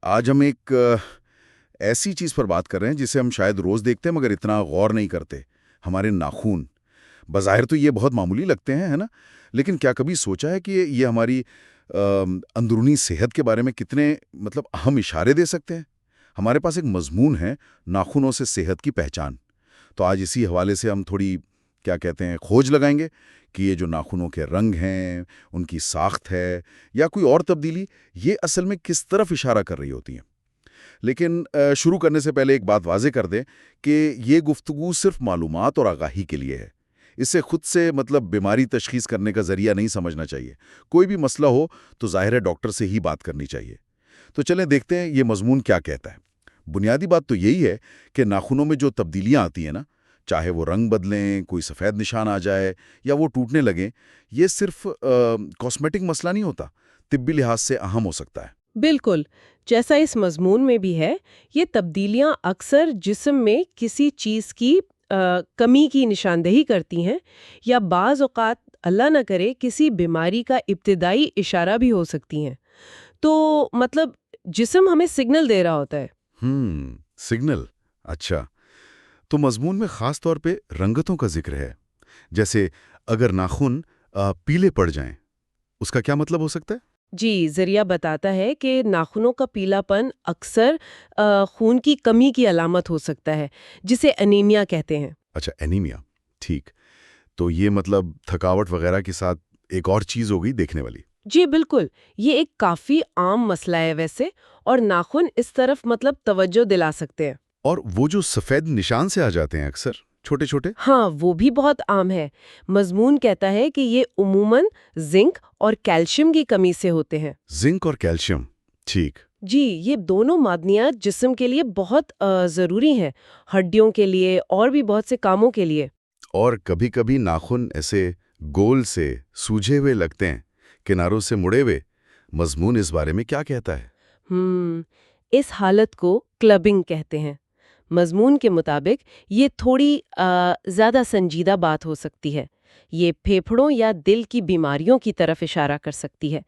آج ہم ایک ایسی چیز پر بات کر رہے ہیں جسے ہم شاید روز دیکھتے ہیں مگر اتنا غور نہیں کرتے. ہمارے ناخن. بظاہر تو یہ بہت معمولی لگتے ہیں، ہے نا؟ لیکن کیا کبھی سوچا ہے کہ یہ ہماری اندرونی صحت کے بارے میں کتنے اہم اشارے دے سکتے ہیں؟ ہمارے پاس ایک مضمون ہے، ناخنوں سے صحت کی پہچان. تو آج اسی حوالے سے ہم تھوڑی کیا کہتے ہیں کھوج لگائیں گے کہ یہ جو ناخنوں کے رنگ ہیں، ان کی ساخت ہے یا کوئی اور تبدیلی، یہ اصل میں کس طرف اشارہ کر رہی ہوتی ہیں. لیکن شروع کرنے سے پہلے ایک بات واضح کر دیں کہ یہ گفتگو صرف معلومات اور آگاہی کے لیے ہے. اسے خود سے بیماری تشخیص کرنے کا ذریعہ نہیں سمجھنا چاہیے. کوئی بھی مسئلہ ہو تو ظاہر ہے ڈاکٹر سے ہی بات کرنی چاہیے. تو چلیں دیکھتے ہیں یہ مضمون کیا کہتا ہے. بنیادی بات تو یہی ہے کہ ناخنوں میں جو تبدیلیاں آتی ہیں نا، چاہے وہ رنگ بدلیں، کوئی سفید نشان آ جائے یا وہ ٹوٹنے لگیں، یہ صرف کاسمیٹک مسئلہ نہیں ہوتا، طبی لحاظ سے اہم ہو سکتا ہے. بالکل، جیسا اس مضمون میں بھی ہے، یہ تبدیلیاں اکثر جسم میں کسی چیز کی کمی کی نشاندہی کرتی ہیں، یا بعض اوقات اللہ نہ کرے کسی بیماری کا ابتدائی اشارہ بھی ہو سکتی ہیں. تو جسم ہمیں سگنل دے رہا ہوتا ہے. سگنل. اچھا، تو مضمون میں خاص طور پہ رنگتوں کا ذکر ہے. جیسے اگر ناخن پیلے پڑ جائیں، اس کا کیا مطلب ہو سکتا ہے؟ جی، ذریعہ بتاتا ہے کہ ناخنوں کا پیلا پن اکثر خون کی کمی کی علامت ہو سکتا ہے، جسے انیمیا کہتے ہیں. اچھا، اینیمیا. ٹھیک. تو یہ تھکاوٹ وغیرہ کے ساتھ ایک اور چیز ہو گئی دیکھنے والی. جی بالکل، یہ ایک کافی عام مسئلہ ہے ویسے، اور ناخن اس طرف توجہ دلا سکتے ہیں. اور وہ جو سفید نشان سے آ جاتے ہیں اکثر چھوٹے چھوٹے. ہاں، وہ بھی بہت عام ہے. مضمون کہتا ہے کہ یہ عموماً زنک اور کیلشیم کی کمی سے ہوتے ہیں. زنک اور کیلشیم. ٹھیک. جی، یہ دونوں معدنیات جسم کے لیے بہت ضروری ہیں، ہڈیوں کے لیے اور بھی بہت سے کاموں کے لیے. اور کبھی کبھی ناخن ایسے گول سے سوجے ہوئے لگتے ہیں، کناروں سے مڑے ہوئے. مضمون اس بارے میں کیا کہتا ہے؟ اس حالت کو کلبنگ کہتے ہیں. مضمون کے مطابق یہ تھوڑی زیادہ سنجیدہ بات ہو سکتی ہے. یہ پھیپھڑوں یا دل کی بیماریوں کی طرف اشارہ کر سکتی ہے.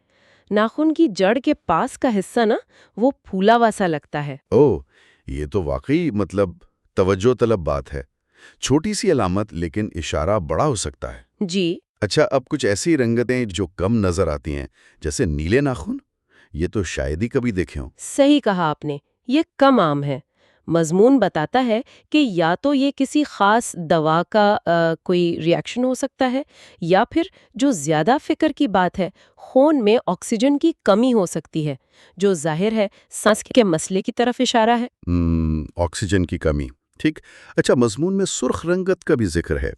ناخن کی جڑ کے پاس کا حصہ نا، وہ پھولا ہوا سا لگتا ہے. یہ تو واقعی توجہ طلب بات ہے. چھوٹی سی علامت لیکن اشارہ بڑا ہو سکتا ہے. جی. اچھا، اب کچھ ایسی رنگتیں جو کم نظر آتی ہیں، جیسے نیلے ناخن، یہ تو شاید ہی کبھی دیکھے ہوں. صحیح کہا آپ نے، یہ کم عام ہے. مضمون بتاتا ہے کہ یا تو یہ کسی خاص دوا کا کوئی ری ایکشن ہو سکتا ہے، یا پھر جو زیادہ فکر کی بات ہے، خون میں آکسیجن کی کمی ہو سکتی ہے، جو ظاہر ہے سانس کے مسئلے کی طرف اشارہ ہے. آکسیجن کی کمی. ٹھیک. اچھا، مضمون میں سرخ رنگت کا بھی ذکر ہے.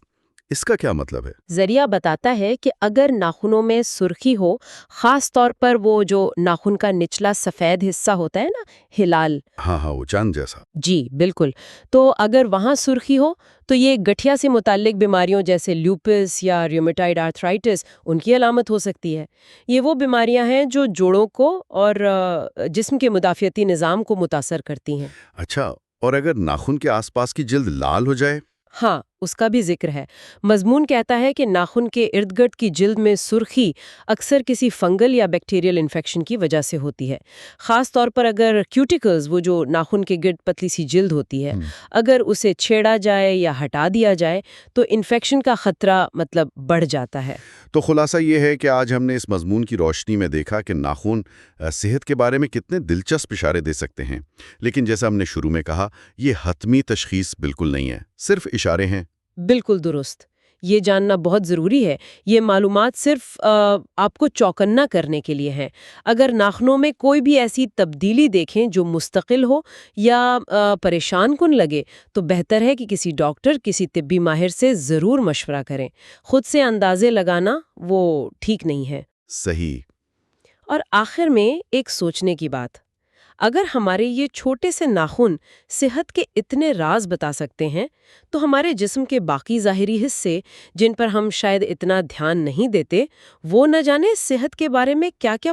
اس کا کیا مطلب ہے؟ ذریعہ بتاتا ہے کہ اگر ناخنوں میں سرخی ہو، خاص طور پر وہ جو ناخن کا نچلا سفید حصہ ہوتا ہے نا، ہلال. ہاں، وہ چاند جیسا. جی بالکل. تو اگر وہاں سرخی ہو تو یہ گٹھیا سے متعلق بیماریوں جیسے لیوپس یا ریومیٹائڈ آرتھرائٹس، ان کی علامت ہو سکتی ہے. یہ وہ بیماریاں ہیں جو جوڑوں کو اور جسم کے مدافعتی نظام کو متاثر کرتی ہیں. اچھا، اور اگر ناخن کے آس پاس کی جلد لال ہو جائے؟ ہاں، اس کا بھی ذکر ہے. مضمون کہتا ہے کہ ناخن کے ارد گرد کی جلد میں سرخی اکثر کسی فنگل یا بیکٹیریل انفیکشن کی وجہ سے ہوتی ہے. خاص طور پر اگر کیوٹیکلز، وہ جو ناخن کے گرد پتلی سی جلد ہوتی ہے، اگر اسے چھیڑا جائے یا ہٹا دیا جائے تو انفیکشن کا خطرہ بڑھ جاتا ہے. تو خلاصہ یہ ہے کہ آج ہم نے اس مضمون کی روشنی میں دیکھا کہ ناخن صحت کے بارے میں کتنے دلچسپ اشارے دے سکتے ہیں. لیکن جیسا ہم نے شروع میں کہا، یہ حتمی تشخیص بالکل نہیں ہے، صرف اشارے ہیں. بالکل درست. یہ جاننا بہت ضروری ہے. یہ معلومات صرف آپ کو چوکنا کرنے کے لیے ہیں. اگر ناخنوں میں کوئی بھی ایسی تبدیلی دیکھیں جو مستقل ہو یا پریشان کن لگے، تو بہتر ہے کہ کسی ڈاکٹر، کسی طبی ماہر سے ضرور مشورہ کریں. خود سے اندازے لگانا وہ ٹھیک نہیں ہے. صحیح. اور آخر میں ایک سوچنے کی بات. اگر ہمارے یہ چھوٹے سے ناخن صحت کے اتنے راز بتا سکتے ہیں، تو ہمارے جسم کے باقی ظاہری حصے، جن پر ہم شاید اتنا دھیان نہیں دیتے، وہ نہ جانے صحت کے بارے میں کیا کیا